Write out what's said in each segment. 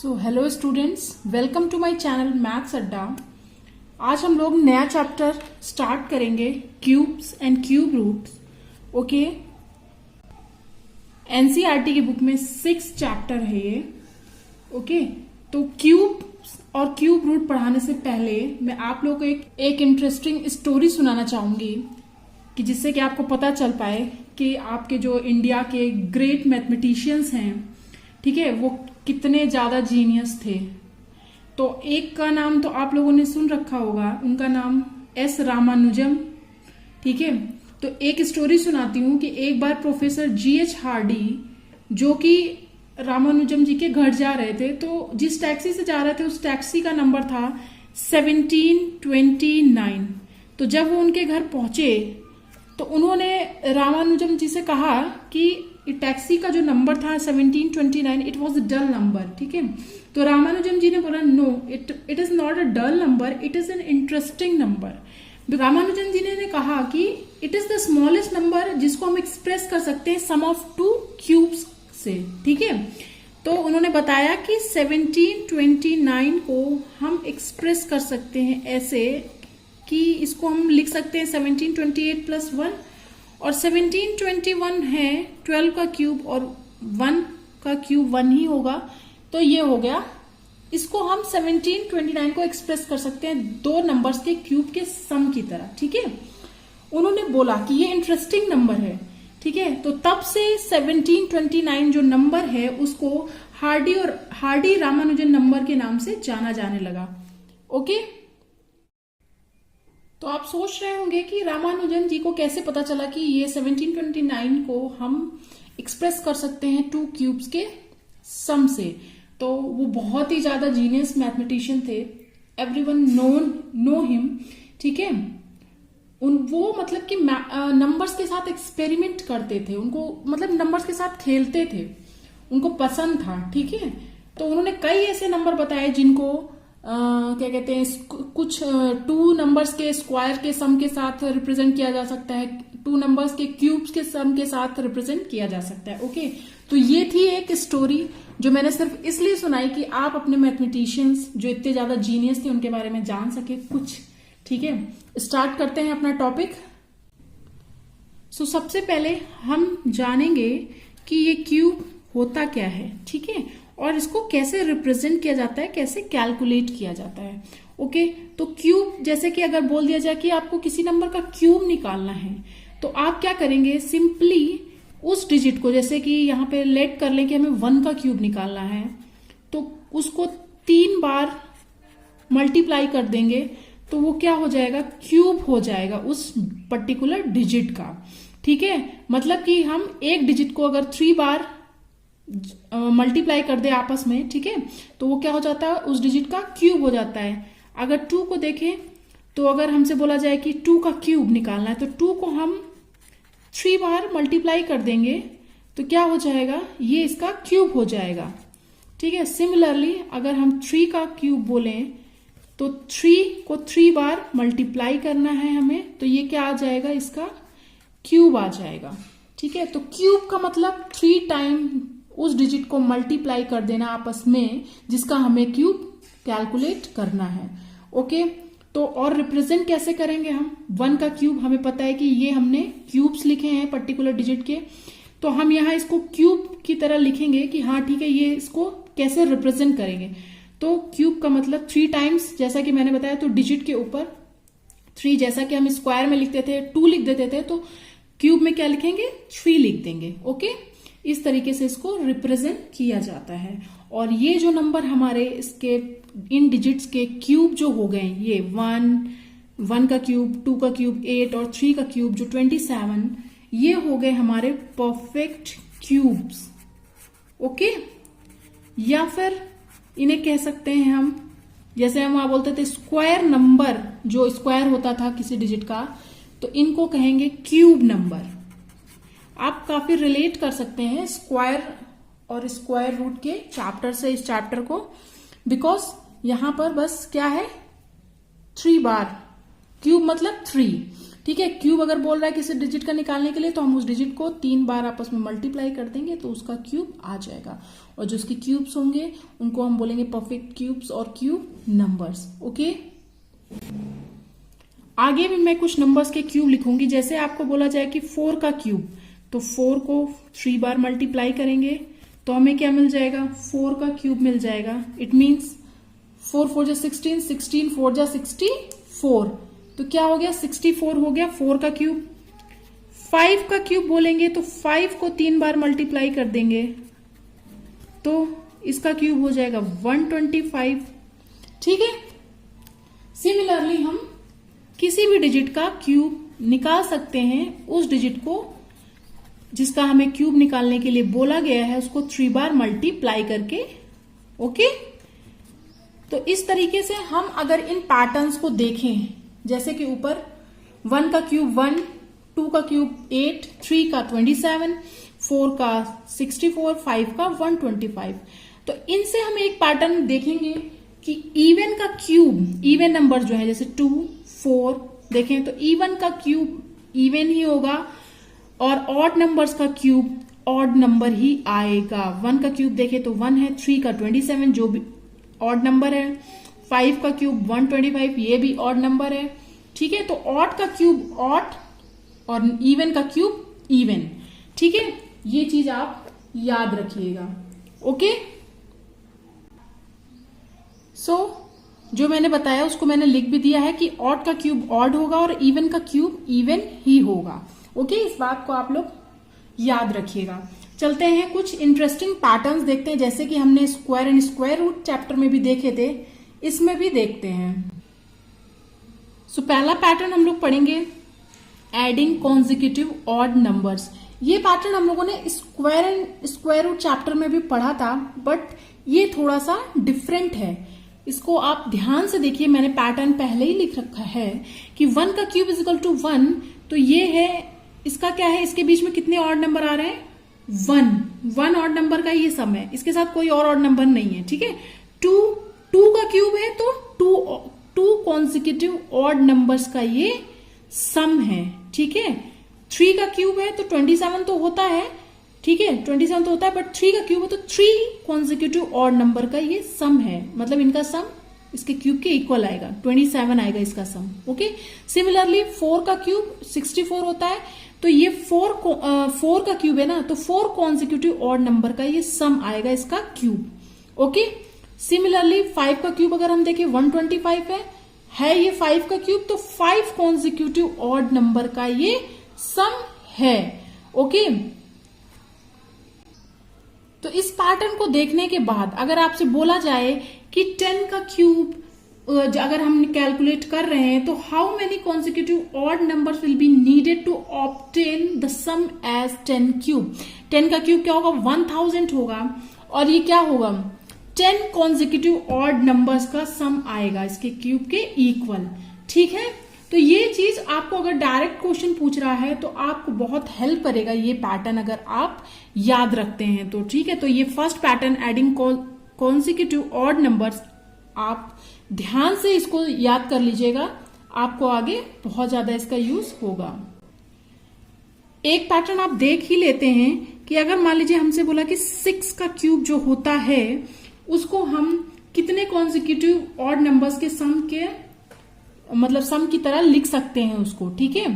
So hello students, welcome to my channel maths Adda. आज हम लोग नया चैप्टर स्टार्ट करेंगे, cubes and cube roots. Okay, NCERT की बुक में 6 चैप्टर है ये। ओके, तो क्यूब और क्यूब रूट पढ़ाने से पहले मैं आप लोग को एक इंटरेस्टिंग स्टोरी सुनाना चाहूंगी कि जिससे कि आपको पता चल पाए कि आपके जो इंडिया के ग्रेट मैथमेटिशियंस हैं, ठीक है, वो कितने ज्यादा जीनियस थे। तो एक का नाम तो आप लोगों ने सुन रखा होगा, उनका नाम एस रामानुजम। ठीक है, तो एक स्टोरी सुनाती हूँ कि एक बार प्रोफेसर जीएच हार्डी, जो कि रामानुजम जी के घर जा रहे थे, तो जिस टैक्सी से जा रहे थे उस टैक्सी का नंबर था 1729। तो जब वो उनके घर पहुंचे तो उन्होंने रामानुजम जी से कहा कि टैक्सी का जो नंबर था 1729, it was a dull number. ठीक है, तो रामानुजम जी ने बोला no, it is not a dull number, it is an interesting number. Ramanujam ji ने कहा कि it is the smallest number जिसको हम एक्सप्रेस कर सकते हैं सम ऑफ 2 क्यूब्स से। ठीक है, तो उन्होंने बताया कि 1729 को हम एक्सप्रेस कर सकते हैं ऐसे कि इसको हम लिख सकते हैं 1728 + 1, और 1721 है 12 का क्यूब और 1 का क्यूब 1 ही होगा, तो ये हो गया। इसको हम 1729 को एक्सप्रेस कर सकते हैं 2 नंबर्स के क्यूब के सम की तरह। ठीक है, उन्होंने बोला कि ये इंटरेस्टिंग नंबर है। ठीक है, तो तब से 1729 जो नंबर है उसको हार्डी रामानुजन नंबर के नाम से जाना जाने लगा। ओके, तो आप सोच रहे होंगे कि रामानुजन जी को कैसे पता चला कि ये 1729 को हम एक्सप्रेस कर सकते हैं 2 क्यूब्स के सम से। तो वो बहुत ही ज्यादा जीनियस मैथमेटिशियन थे, एवरीवन नो हिम। ठीक है, वो मतलब कि नंबर्स के साथ एक्सपेरिमेंट करते थे, उनको मतलब नंबर्स के साथ खेलते थे, उनको पसंद था। ठीक है, तो उन्होंने कई ऐसे नंबर बताए जिनको क्या कहते हैं, कुछ 2 नंबर्स के स्क्वायर के सम के साथ रिप्रेजेंट किया जा सकता है, 2 नंबर्स के क्यूब्स के सम के साथ रिप्रेजेंट किया जा सकता है। ओके, तो ये थी एक स्टोरी जो मैंने सिर्फ इसलिए सुनाई कि आप अपने मैथमेटिशियंस जो इतने ज्यादा जीनियस थे उनके बारे में जान सके कुछ। ठीक है, स्टार्ट करते हैं अपना टॉपिक। सो सबसे पहले हम जानेंगे कि ये क्यूब होता क्या है। ठीक है, और इसको कैसे रिप्रेजेंट किया जाता है, कैसे कैलकुलेट किया जाता है। ओके, तो क्यूब, जैसे कि अगर बोल दिया जाए कि आपको किसी नंबर का क्यूब निकालना है, तो आप क्या करेंगे, सिंपली उस डिजिट को, जैसे कि यहाँ पे लेट कर लें कि हमें 1 का क्यूब निकालना है, तो उसको 3 बार मल्टीप्लाई कर देंगे तो वो क्या हो जाएगा, क्यूब हो जाएगा उस पर्टिकुलर डिजिट का। ठीक है, मतलब कि हम एक डिजिट को अगर 3 बार मल्टीप्लाई कर दे आपस में, ठीक है, तो वो क्या हो जाता है, उस डिजिट का क्यूब हो जाता है। अगर 2 को देखें तो अगर हमसे बोला जाए कि 2 का क्यूब निकालना है, तो 2 को हम 3 बार मल्टीप्लाई कर देंगे तो क्या हो जाएगा, ये इसका क्यूब हो जाएगा। ठीक है, सिमिलरली अगर हम 3 का क्यूब बोलें तो 3 को 3 बार मल्टीप्लाई करना है हमें, तो ये क्या आ जाएगा, इसका क्यूब आ जाएगा। ठीक है, तो क्यूब का मतलब 3 टाइम उस डिजिट को मल्टीप्लाई कर देना आपस में, जिसका हमें क्यूब कैलकुलेट करना है। ओके, तो और रिप्रेजेंट कैसे करेंगे हम 1 का क्यूब, हमें पता है कि ये हमने क्यूब्स लिखे हैं पर्टिकुलर डिजिट के, तो हम यहाँ इसको क्यूब की तरह लिखेंगे कि हाँ ठीक है, ये इसको कैसे रिप्रेजेंट करेंगे। तो क्यूब का मतलब 3 टाइम्स, जैसा कि मैंने बताया, तो डिजिट के ऊपर 3, जैसा कि हम स्क्वायर में लिखते थे 2 लिख देते थे, तो क्यूब में क्या लिखेंगे, 3 लिख देंगे। ओके, इस तरीके से इसको रिप्रेजेंट किया जाता है। और ये जो नंबर हमारे इसके इन डिजिट्स के क्यूब जो हो गए, ये 1 का क्यूब, 2 का क्यूब 8 और 3 का क्यूब जो 27, ये हो गए हमारे परफेक्ट क्यूब्स। ओके, या फिर इन्हें कह सकते हैं हम, जैसे हम वहां बोलते थे स्क्वायर नंबर, जो स्क्वायर होता था किसी डिजिट का, तो इनको कहेंगे क्यूब नंबर। आप काफी रिलेट कर सकते हैं स्क्वायर और स्क्वायर रूट के चैप्टर से इस चैप्टर को, बिकॉज यहां पर बस क्या है, 3 बार, क्यूब मतलब 3, ठीक है, क्यूब अगर बोल रहा है किसी डिजिट का निकालने के लिए तो हम उस डिजिट को 3 बार आपस में मल्टीप्लाई कर देंगे तो उसका क्यूब आ जाएगा। और जो उसके क्यूब्स होंगे उनको हम बोलेंगे परफेक्ट क्यूब्स और क्यूब नंबर्स। ओके, आगे भी मैं कुछ नंबर्स के क्यूब लिखूंगी। जैसे आपको बोला जाए कि 4 का क्यूब, तो 4 को 3 बार मल्टीप्लाई करेंगे तो हमें क्या मिल जाएगा, 4 का क्यूब मिल जाएगा। इट मीन्स 4 4 जा 16, 16 4 जा 64, तो क्या हो गया 64 हो गया 4 का क्यूब। 5 का क्यूब बोलेंगे तो 5 को 3 बार मल्टीप्लाई कर देंगे तो इसका क्यूब हो जाएगा 125। ठीक है, सिमिलरली हम किसी भी डिजिट का क्यूब निकाल सकते हैं, उस डिजिट को जिसका हमें क्यूब निकालने के लिए बोला गया है उसको 3 बार मल्टीप्लाई करके। ओके, तो इस तरीके से हम अगर इन पैटर्न्स को देखें, जैसे कि ऊपर 1 का क्यूब 1, 2 का क्यूब 8, 3 का 27, 4 का 64, 5 का 125, तो इनसे हम एक पैटर्न देखेंगे कि इवन का क्यूब, इवन नंबर जो है जैसे 2, 4 देखें तो इवन का क्यूब इवन ही होगा और ऑड नंबर्स का क्यूब ऑड नंबर ही आएगा। 1 का क्यूब देखें तो 1 है, 3 का 27 जो भी ऑड नंबर है, 5 का क्यूब 125 ये भी ऑड नंबर है। ठीक है, तो ऑड का क्यूब ऑड और इवन का क्यूब इवन। ठीक है, ये चीज आप याद रखिएगा। ओके, सो जो मैंने बताया उसको मैंने लिख भी दिया है कि ऑड का क्यूब ऑड होगा और इवन का क्यूब इवन ही होगा। ओके, इस बात को आप लोग याद रखिएगा। चलते हैं कुछ इंटरेस्टिंग पैटर्न्स देखते हैं, जैसे कि हमने square and square root chapter में भी देखे थे, इसमें भी देखते हैं। सो पहला पैटर्न हम लोग पढ़ेंगे एडिंग कॉन्जिक्यूटिव ऑड नंबर्स। ये पैटर्न हम लोगों ने square and square root chapter में भी पढ़ा था, बट ये थोड़ा सा डिफरेंट है। इसको आप ध्यान से देखिए, मैंने पैटर्न पहले ही लिख रखा है कि 1 का क्यूब इज इक्वल टू 1, तो ये है, इसका क्या है, इसके बीच में कितने ऑड नंबर आ रहे हैं, 1 ऑड नंबर का ये सम है, इसके साथ कोई और ऑड नंबर नहीं है। ठीक है, 2 का क्यूब है तो 2 कॉन्जिक्यूटिव ऑड नंबर्स का ये सम है। ठीक है, 3 का क्यूब है तो 27 तो होता है, ठीक है 27 तो होता है, बट 3 का क्यूब है तो 3 कॉन्जिक्यूटिव ऑड नंबर का ये सम है, मतलब इनका सम इसके क्यूब के इक्वल आएगा, 27 आएगा इसका सम। ओके, सिमिलरली 4 का क्यूब 64 होता है, तो ये 4 का क्यूब है ना, तो 4 कॉन्जिक्यूटिव ऑड नंबर का ये सम आएगा इसका क्यूब। ओके, सिमिलरली 5 का क्यूब अगर हम देखें 125 है ये 5 का क्यूब, तो 5 कॉन्जिक्यूटिव ऑड नंबर का ये सम है। ओके, तो इस पैटर्न को देखने के बाद अगर आपसे बोला जाए कि 10 का क्यूब अगर हम कैलकुलेट कर रहे हैं तो how many consecutive odd numbers will be needed to obtain the sum as 10 cube. 10 का क्यूब क्या होगा, 1000 होगा, और ये क्या होगा, 10 कॉन्जिक्यूटिव ऑड नंबर्स का सम आएगा इसके क्यूब के इक्वल। ठीक है, तो ये चीज आपको अगर डायरेक्ट क्वेश्चन पूछ रहा है तो आपको बहुत हेल्प करेगा ये पैटर्न, अगर आप याद रखते हैं तो। ठीक है, तो ये first pattern adding consecutive odd numbers, आप ध्यान से इसको याद कर लीजिएगा, आपको आगे बहुत ज्यादा इसका यूज होगा। एक पैटर्न आप देख ही लेते हैं कि अगर मान लीजिए हमसे बोला कि 6 का क्यूब जो होता है उसको हम कितने कॉन्जिक्यूटिव ऑड नंबर्स के सम के मतलब सम की तरह लिख सकते हैं उसको। ठीक है,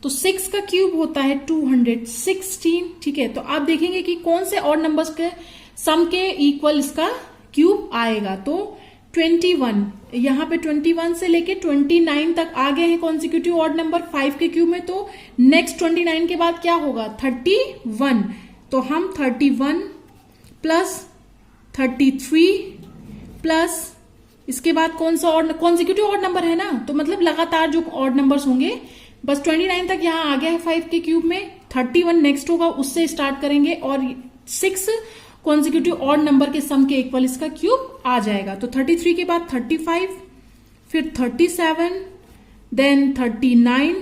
तो 6 का क्यूब होता है 216। ठीक है, तो आप देखेंगे कि कौन से ऑड नंबर्स के सम के इक्वल इसका क्यूब आएगा, तो 21, यहां पे 21 से लेके 29 तक आ गए हैं कॉन्जिक्यूटिव ऑड नंबर 5 के क्यूब में, तो नेक्स्ट 29 के बाद क्या होगा, 31, तो हम 31 प्लस 33 प्लस इसके बाद कौन सा ऑड कॉन्जिक्यूटिव ऑड नंबर है ना, तो मतलब लगातार जो ऑड नंबर्स होंगे, बस 29 तक यहाँ आ गया है 5 के क्यूब में, 31 नेक्स्ट होगा, उससे स्टार्ट करेंगे और 6 कॉन्जिक्यूटिव ऑड नंबर के सम के इक्वल इसका क्यूब आ जाएगा। तो 33 के बाद 35, फिर 37, देन 39,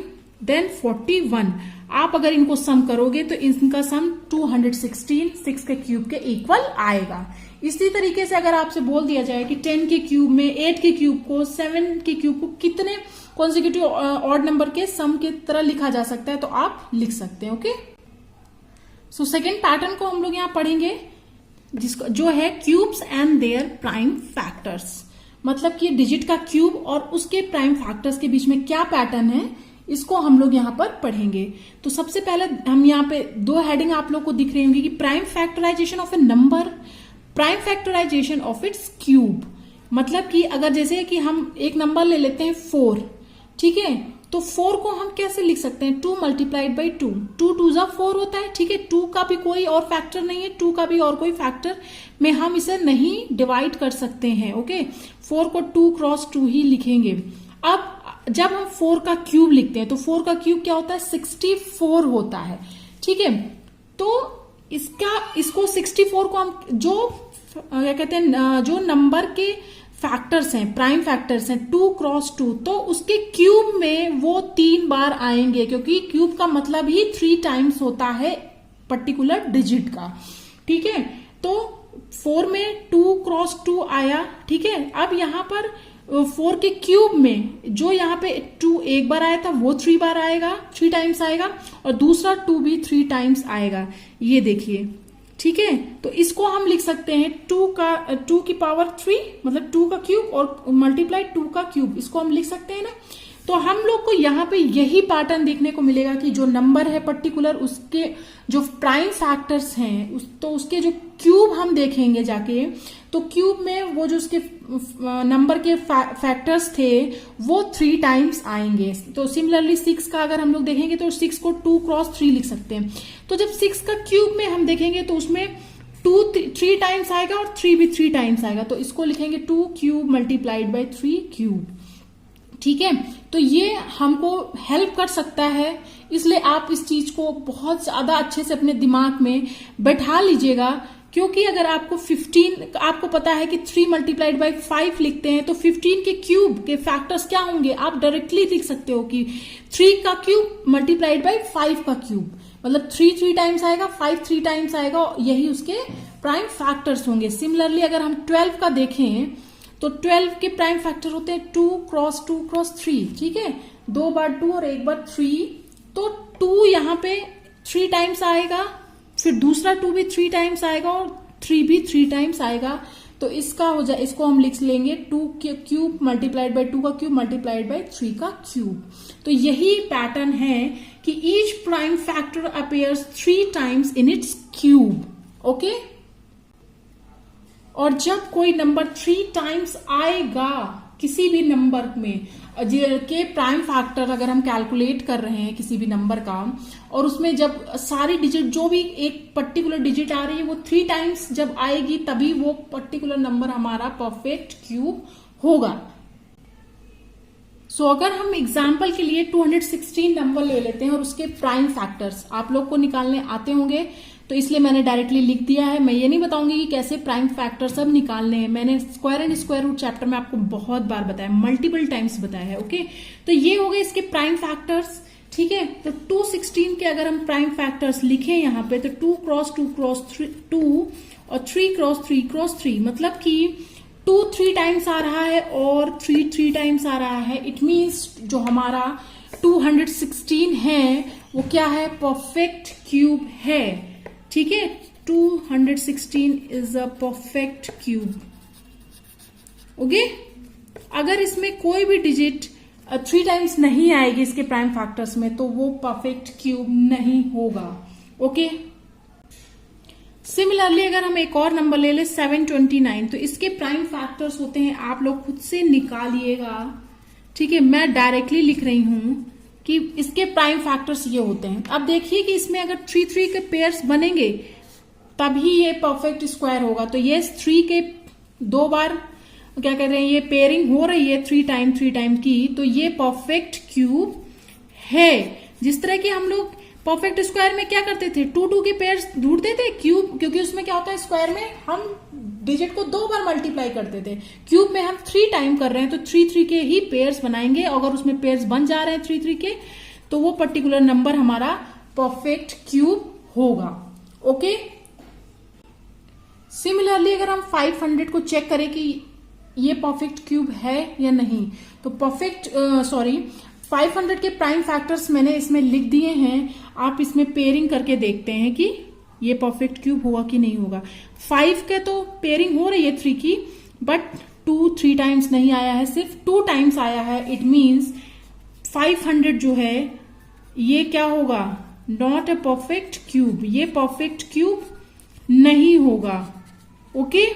देन 41। आप अगर इनको सम करोगे तो इनका सम 216 6 के क्यूब के इक्वल आएगा। इसी तरीके से अगर आपसे बोल दिया जाए कि 10 के क्यूब में 8 के क्यूब को 7 के क्यूब को कितने कॉन्जिक्यूटिव ऑड नंबर के सम की तरह लिखा जा सकता है तो आप लिख सकते हैं। ओके, सो सेकेंड पैटर्न को हम लोग यहाँ पढ़ेंगे जिसको जो है cubes and their prime factors. मतलब कि डिजिट का क्यूब और उसके प्राइम फैक्टर्स के बीच में क्या पैटर्न है इसको हम लोग यहाँ पर पढ़ेंगे। तो सबसे पहले हम यहाँ पे दो हेडिंग आप लोग को दिख रही होंगी कि prime factorisation of a number, prime factorisation of its cube. मतलब कि अगर जैसे कि हम एक नंबर ले लेते हैं 4, ठीक है, तो 4 को हम कैसे लिख सकते हैं 2 मल्टीप्लाइड बाई 2, 2 2 जा 4 होता है, ठीक है। 2 का भी कोई और फैक्टर नहीं है, 2 का भी और कोई फैक्टर में हम इसे नहीं डिवाइड कर सकते हैं। ओके, 4 को 2 क्रॉस 2 ही लिखेंगे। अब जब हम 4 का क्यूब लिखते हैं तो 4 का क्यूब क्या होता है 64 होता है, ठीक है। तो इसको 64 को हम जो क्या कहते हैं जो नंबर के फैक्टर्स हैं, प्राइम फैक्टर्स हैं 2 क्रॉस 2, तो उसके क्यूब में वो 3 बार आएंगे क्योंकि क्यूब का मतलब ही 3 टाइम्स होता है पर्टिकुलर डिजिट का, ठीक है। तो 4 में 2 क्रॉस 2 आया, ठीक है। अब यहाँ पर 4 के क्यूब में जो यहाँ पे 2 एक बार आया था वो 3 बार आएगा, 3 टाइम्स आएगा, और दूसरा 2 भी 3 टाइम्स आएगा, ये देखिए, ठीक है। तो इसको हम लिख सकते हैं 2 की पावर 3 मतलब 2 का क्यूब और मल्टीप्लाई 2 का क्यूब, इसको हम लिख सकते हैं ना। तो हम लोग को यहाँ पे यही पैटर्न देखने को मिलेगा कि जो नंबर है पर्टिकुलर उसके जो प्राइम फैक्टर्स हैं तो उसके जो क्यूब हम देखेंगे जाके, तो क्यूब में वो जो उसके नंबर के फैक्टर्स थे वो 3 टाइम्स आएंगे। तो सिमिलरली 6 का अगर हम लोग देखेंगे तो 6 को 2 क्रॉस 3 लिख सकते हैं। तो जब 6 का क्यूब में हम देखेंगे तो उसमें 2 3 टाइम्स आएगा और 3 भी 3 टाइम्स आएगा, तो इसको लिखेंगे 2 क्यूब मल्टीप्लाइड बाई 3 क्यूब, ठीक है। तो ये हमको हेल्प कर सकता है, इसलिए आप इस चीज को बहुत ज्यादा अच्छे से अपने दिमाग में बैठा लीजिएगा। क्योंकि अगर आपको 15 आपको पता है कि 3 मल्टीप्लाइड बाई 5 लिखते हैं तो 15 के क्यूब के फैक्टर्स क्या होंगे आप डायरेक्टली लिख सकते हो कि 3 का क्यूब मल्टीप्लाइड बाई 5 का क्यूब, मतलब 3 टाइम्स आएगा, 5 3 टाइम्स आएगा, यही उसके प्राइम फैक्टर्स होंगे। सिमिलरली अगर हम 12 का देखें तो 12 के प्राइम फैक्टर होते हैं 2 क्रॉस 2 क्रॉस 3, ठीक है, 2 बार 2 और 1 बार 3, तो 2 यहाँ पे 3 टाइम्स आएगा, फिर दूसरा 2 भी 3 टाइम्स आएगा और 3 भी 3 टाइम्स आएगा। तो इसका हो जाए, इसको हम लिख लेंगे 2 के क्यूब मल्टीप्लाइड बाई 2 का क्यूब मल्टीप्लाइड बाई 3 का क्यूब। तो यही पैटर्न है कि each prime factor appears 3 times in its cube. Okay, और जब कोई नंबर 3 टाइम्स आएगा किसी भी नंबर में के प्राइम फैक्टर अगर हम कैलकुलेट कर रहे हैं किसी भी नंबर का, और उसमें जब सारी डिजिट जो भी एक पर्टिकुलर डिजिट आ रही है वो 3 टाइम्स जब आएगी तभी वो पर्टिकुलर नंबर हमारा परफेक्ट क्यूब होगा। सो अगर हम एग्जाम्पल के लिए 216 नंबर ले लेते हैं और उसके प्राइम फैक्टर्स आप लोग को निकालने आते होंगे, तो इसलिए मैंने डायरेक्टली लिख दिया है। मैं ये नहीं बताऊंगी कि कैसे प्राइम फैक्टर सब निकालने हैं, मैंने square and square root chapter में आपको बहुत बार बताया, मल्टीपल टाइम्स बताया है। ओके, तो ये हो गए इसके प्राइम फैक्टर्स, ठीक है। तो 216 के अगर हम प्राइम फैक्टर्स लिखें यहाँ पे तो 2 क्रॉस 2 क्रॉस 2 और 3 क्रॉस 3 क्रॉस 3, मतलब कि 2 3 टाइम्स आ रहा है और 3 3 टाइम्स आ रहा है। इट मीन्स जो हमारा 216 है वो क्या है, परफेक्ट क्यूब है, ठीक है। 216 is a perfect cube. Okay, अगर इसमें कोई भी डिजिट 3 टाइम्स नहीं आएगी इसके प्राइम फैक्टर्स में तो वो परफेक्ट क्यूब नहीं होगा। ओके, सिमिलरली अगर हम एक और नंबर ले ले 729, तो इसके प्राइम फैक्टर्स होते हैं, आप लोग खुद से निकालिएगा, ठीक है। मैं डायरेक्टली लिख रही हूं कि इसके प्राइम फैक्टर्स ये होते हैं। अब देखिए कि इसमें अगर 3 3 के पेयर्स बनेंगे तभी ये परफेक्ट स्क्वायर होगा। तो ये 3 के 2 बार क्या कहते हैं ये पेयरिंग हो रही है 3 टाइम की, तो ये परफेक्ट क्यूब है। जिस तरह की हम लोग परफेक्ट स्क्वायर में क्या करते थे 2 2 के पेयर्स ढूंढते थे क्यूब, क्योंकि उसमें क्या होता है स्क्वायर में हम डिजिट को 2 बार मल्टीप्लाई करते थे, क्यूब में हम 3 टाइम कर रहे हैं तो 3 3 के ही पेयर्स बनाएंगे। अगर उसमें पेयर्स बन जा रहे हैं 3 3 के तो वो पर्टिकुलर नंबर हमारा परफेक्ट क्यूब होगा। ओके, सिमिलरली अगर हम 500 को चेक करें कि ये परफेक्ट क्यूब है या नहीं, तो 500 के प्राइम फैक्टर्स मैंने इसमें लिख दिए हैं। आप इसमें पेयरिंग करके देखते हैं कि ये परफेक्ट क्यूब होगा कि नहीं होगा। 5 के तो पेयरिंग हो रही है 3 की, बट 2-3 टाइम्स नहीं आया है, सिर्फ 2 टाइम्स आया है। इट मीन्स 500 जो है ये क्या होगा, नॉट अ परफेक्ट क्यूब, ये परफेक्ट क्यूब नहीं होगा। ओके,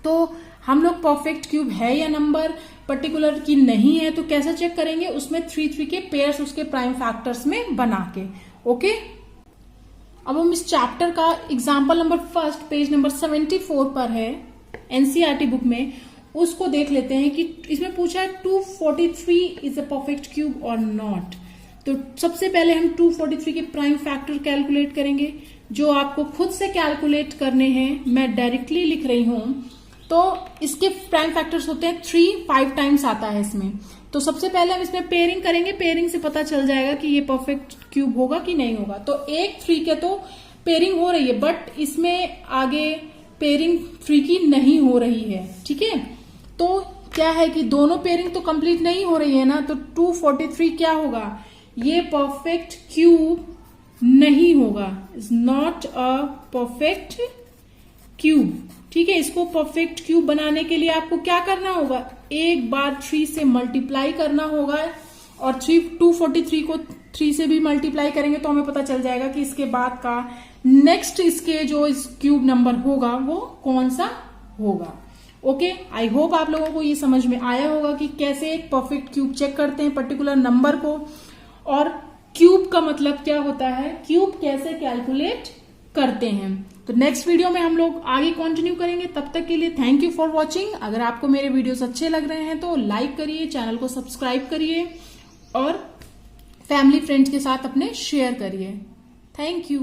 तो हम लोग परफेक्ट क्यूब है या नंबर पर्टिकुलर की नहीं है तो कैसे चेक करेंगे, उसमें 3-3 के पेयर्स उसके प्राइम फैक्टर्स में बना के। ओके, अब हम इस चैप्टर का एग्जाम्पल नंबर 1 पेज नंबर 74 पर है एनसीईआरटी बुक में, उसको देख लेते हैं कि इसमें पूछा है 243 इज अ परफेक्ट क्यूब और नॉट। तो सबसे पहले हम 243 के प्राइम फैक्टर कैलकुलेट करेंगे, जो आपको खुद से कैलकुलेट करने हैं, मैं डायरेक्टली लिख रही हूं। तो इसके प्राइम फैक्टर्स होते हैं 3, 5 टाइम्स आता है इसमें। तो सबसे पहले हम इसमें पेयरिंग करेंगे, पेयरिंग से पता चल जाएगा कि ये परफेक्ट क्यूब होगा कि नहीं होगा। तो 1-3 के तो पेयरिंग हो रही है, बट इसमें आगे पेयरिंग 3 की नहीं हो रही है। ठीक है, तो क्या है कि दोनों पेयरिंग तो कंप्लीट नहीं हो रही है ना, तो 243 क्या होगा, ये परफेक्ट क्यूब नहीं होगा, is not a perfect cube. ठीक है, इसको परफेक्ट क्यूब बनाने के लिए आपको क्या करना होगा, एक बार 3 से मल्टीप्लाई करना होगा, और 243 को 3 से भी मल्टीप्लाई करेंगे तो हमें पता चल जाएगा कि इसके बाद का नेक्स्ट इसके जो इस क्यूब नंबर होगा वो कौन सा होगा। ओके, आई होप आप लोगों को ये समझ में आया होगा कि कैसे एक परफेक्ट क्यूब चेक करते हैं पर्टिकुलर नंबर को, और क्यूब का मतलब क्या होता है, क्यूब कैसे कैलकुलेट करते हैं। तो नेक्स्ट वीडियो में हम लोग आगे कंटिन्यू करेंगे। तब तक के लिए थैंक यू फॉर वॉचिंग। अगर आपको मेरे वीडियोस अच्छे लग रहे हैं तो लाइक करिए, चैनल को सब्सक्राइब करिए और फैमिली फ्रेंड्स के साथ अपने शेयर करिए। Thank you.